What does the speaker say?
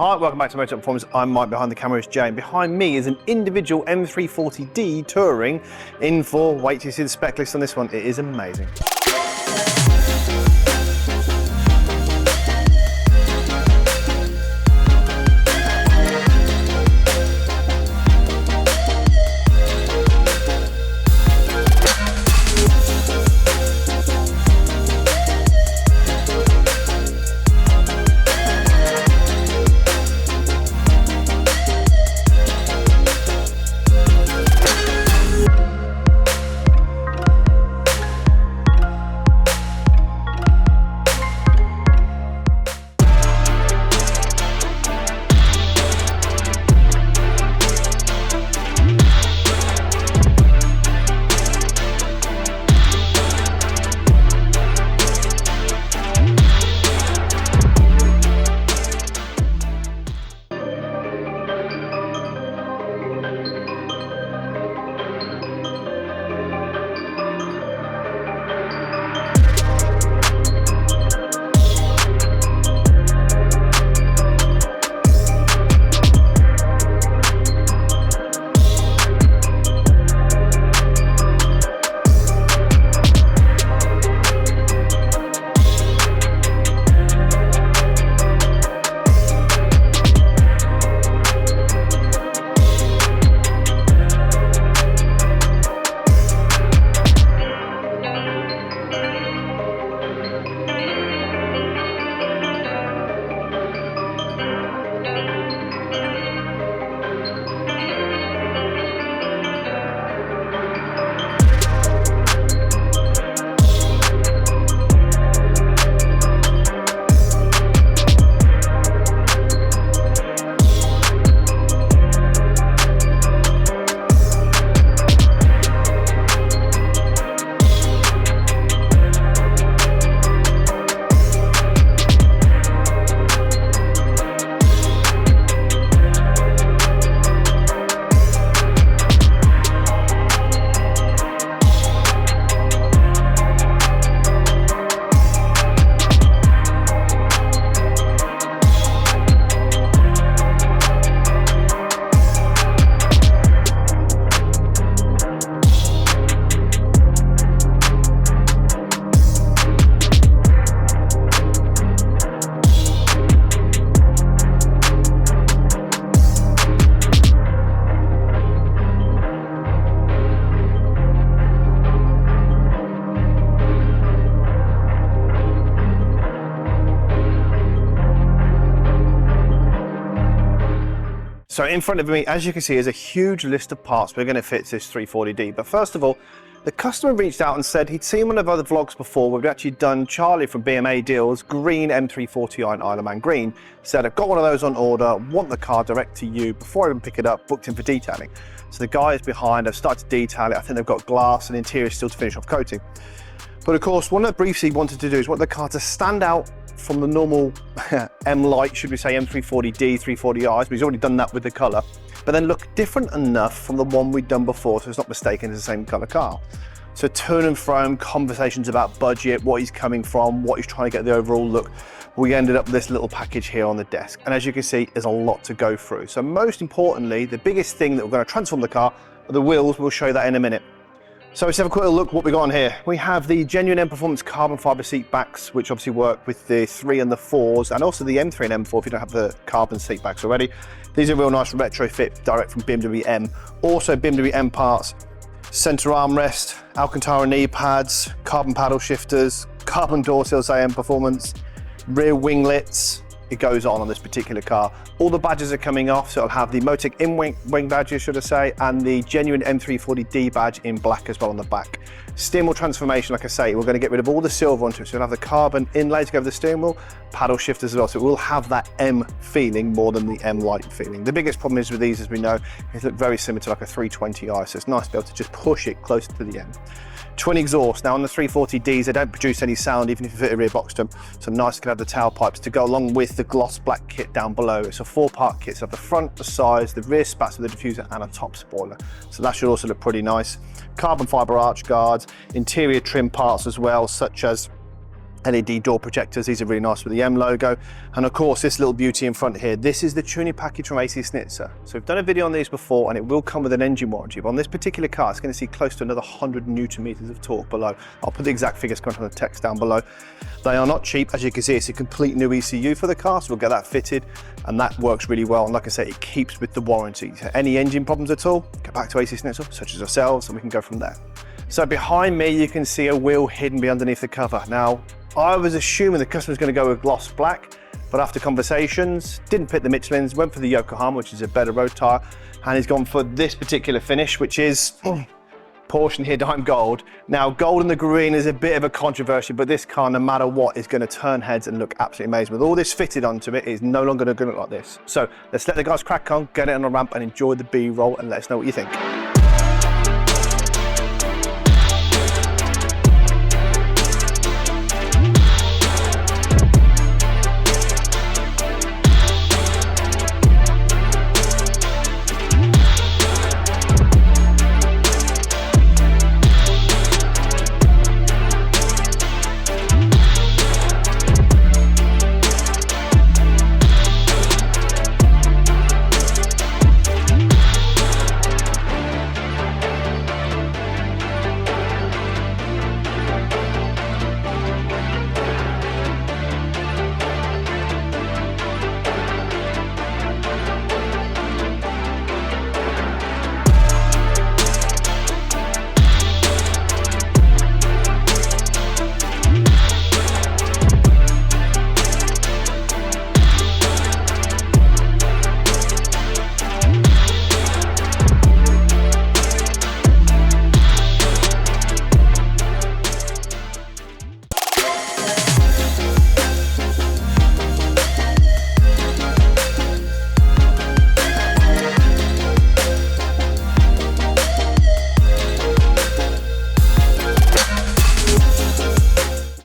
Hi, welcome back to Motech Performance. I'm Mike, behind the camera is Jay, and behind me is an individual M340D touring in for, wait till you see the spec list on this one, it is amazing. So in front of me, as you can see, is a huge list of parts we're going to fit this 340D. But first of all, the customer reached out and said he'd seen one of other vlogs before. We've actually done Charlie from BMA Deals, green M340i in Isle of Man green. Said, I've got one of those on order, want the car direct to you. Before I even pick it up, booked in for detailing. So the guys behind have started to detail it. I think they've got glass and interior still to finish off coating. But of course, one of the briefs he wanted to do is want the car to stand out from the normal M Light, should we say M340D, 340Is, but he's already done that with the colour, but then look different enough from the one we'd done before, so it's not mistaken as the same colour car. So to and from, conversations about budget, what he's coming from, what he's trying to get the overall look. We ended up with this little package here on the desk, and as you can see, there's a lot to go through. So most importantly, the biggest thing that we're going to transform the car are the wheels. We'll show you that in a minute. So let's have a quick look what we got on here. We have the genuine M Performance carbon fibre seat backs, which obviously work with the 3 and the 4s, and also the M3 and M4 if you don't have the carbon seat backs already. These are real nice retrofit, direct from BMW M. Also BMW M parts, centre armrest, Alcantara knee pads, carbon paddle shifters, carbon door sills AM Performance, rear winglets. It goes on this particular car. All the badges are coming off, so it'll have the Motech in wing badges, should I say, and the genuine M340D badge in black as well on the back. Steering wheel transformation, like I say, we're going to get rid of all the silver onto it, so we'll have the carbon inlay to go over the steering wheel, paddle shifters as well, so it will have that M feeling more than the M Light feeling. The biggest problem is with these, as we know, is look very similar to like a 320i, so it's nice to be able to just push it closer to the end. Twin exhaust. Now on the 340Ds, they don't produce any sound even if you fit a rear box to them, so nice to have the tailpipes to go along with the gloss black kit down below. It's a 4-part kit, so the front, the sides, the rear spats with the diffuser and a top spoiler, so that should also look pretty nice. Carbon fibre arch guards, interior trim parts as well, such as LED door projectors, these are really nice with the M logo. And of course, this little beauty in front here, this is the tuning package from AC Schnitzer. So we've done a video on these before and it will come with an engine warranty, but on this particular car, it's going to see close to another 100 Newton meters of torque below. I'll put the exact figures coming from the text down below. They are not cheap. As you can see, it's a complete new ECU for the car, so we'll get that fitted and that works really well. And like I say, it keeps with the warranty. Any engine problems at all, go back to AC Schnitzer, such as ourselves, and we can go from there. So behind me, you can see a wheel hidden underneath the cover. Now, I was assuming the customer was going to go with gloss black, but after conversations, didn't pick the Michelins, went for the Yokohama, which is a better road tire, and he's gone for this particular finish, which is Porsche here dime gold. Now, gold and the green is a bit of a controversy, but this car, no matter what, is going to turn heads and look absolutely amazing. With all this fitted onto it, it's no longer going to look like this. So let's let the guys crack on, get it on the ramp, and enjoy the B-roll, and let us know what you think.